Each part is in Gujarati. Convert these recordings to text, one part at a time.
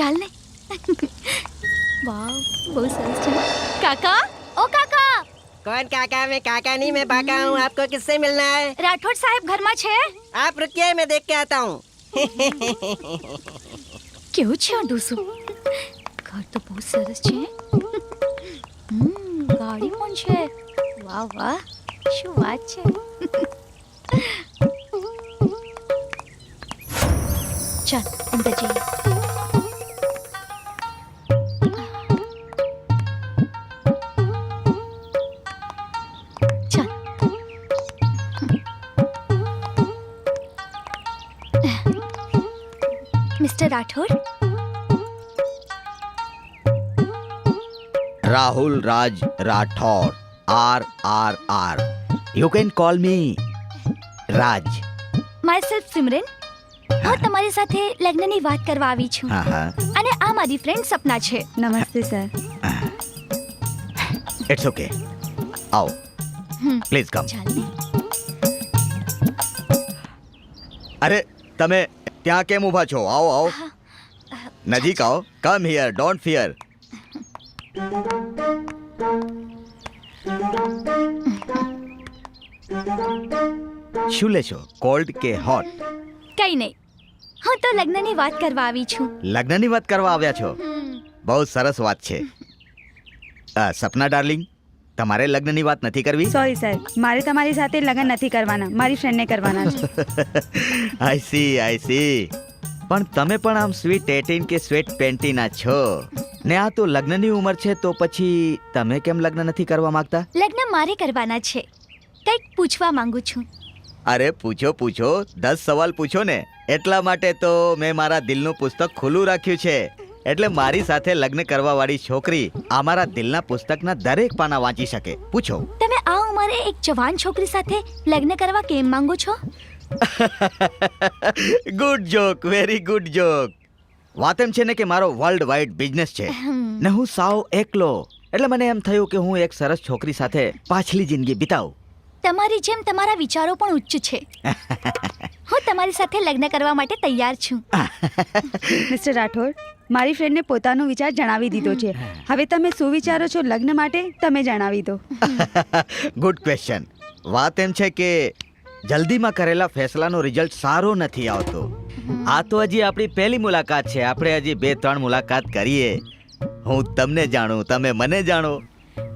ચાલ ને. વાવ, બહુ સરસ છે. કાકા, ओ काका. कौन काका? मैं काका नहीं, मैं पाका हूँ. आपको किससे मिलना है? राठौड़ साहब घરમાં છે? आप रुकिए, मैं देख के आता हूँ. કેવું છે આ ડોસું? ઘર તો બહુ સરસ છે. ગાડી પણ છે. વાહ વાહ, શું વાત છે. ચાલ અંદર જઈએ. ચાલ. Mister Rathod, Rahul Raj Rathod. RRR. You can call me Raj. My self Simran. હું તમારી સાથે લગ્નની વાત કરવા આવી છું. હા હા. અને આ મારી ફ્રેન્ડ સપના છે. નમસ્તે સર. It's okay. આવો. Please come. ચાલ ને. અરે તમે ત્યાં કેમ ઊભા છો? આવો આવો. નજીક આવો. Come here, don't fear. શું લેશો? કોલ્ડ કે હોટ? કઈ નહીં, હું તો લગ્નની વાત કરવા આવી છું. લગ્નની વાત કરવા આવ્યા છો? બહુ સરસ વાત છે. સપના ડાર્લિંગ, તમારે લગ્નની વાત નથી કરવી? સોરી સર, મારે તમારી સાથે લગ્ન નથી કરવાના, મારી ફ્રેન્ડને કરવાના છે. I C. પણ તમે પણ આમ સ્વીટ 18 કે સ્વીટ 20 ના છો ને. આ તો લગ્નની ઉંમર છે, તો પછી તમે કેમ લગ્ન નથી કરવા માંગતા? લગ્ન મારે કરવાના છે. કંઈક પૂછવા માંગુ છું. અરે પૂછો પૂછો, 10 સવાલ પૂછો ને. એટલા માટે તો મેં મારા દિલનું પુસ્તક ખુલ્લું રાખ્યું છે. એટલે મારી સાથે લગ્ન કરવા વાળી છોકરી આ મારા દિલના પુસ્તકના દરેક પાના વાંચી શકે. પૂછો. તમે આ ઉંમરે એક જવાન છોકરી સાથે લગ્ન કરવા કેમ માંગો છો? Good joke, very good joke. વાત એમ છે ને કે મારો વર્લ્ડ વાઇડ બિઝનેસ છે ને હું સાવ એકલો. એટલે મને એમ થયું કે હું એક સરસ છોકરી સાથે પાછલી જિંદગી બિતાવું. તમારી જેમ તમારા વિચારો પણ ઉચ્ચ છે. હું તમારી સાથે લગ્ન કરવા માટે તૈયાર છું. મિસ્ટર રાઠોડ, મારી ફ્રેન્ડને પોતાનો વિચાર જણાવી દીધો છે. હવે તમે શું વિચારો છો લગ્ન માટે, તમે જણાવી દો. Good question. વાત એમ છે કે જલ્દીમાં કરેલા ફેસલાનો રિઝલ્ટ સારો નથી આવતો. આ તો હજી આપણી પહેલી મુલાકાત છે. આપણે હજી 2-3 મુલાકાત કરીએ. હું તમને જાણું, તમે મને જાણો.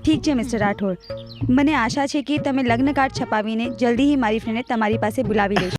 ઠીક છે મિસ્ટર રાઠોડ, મને આશા છે કે તમે લગ્ન કાર્ડ છપાવીને જલ્દી મારી ફ્રેન્ડને તમારી પાસે બોલાવી લેશો.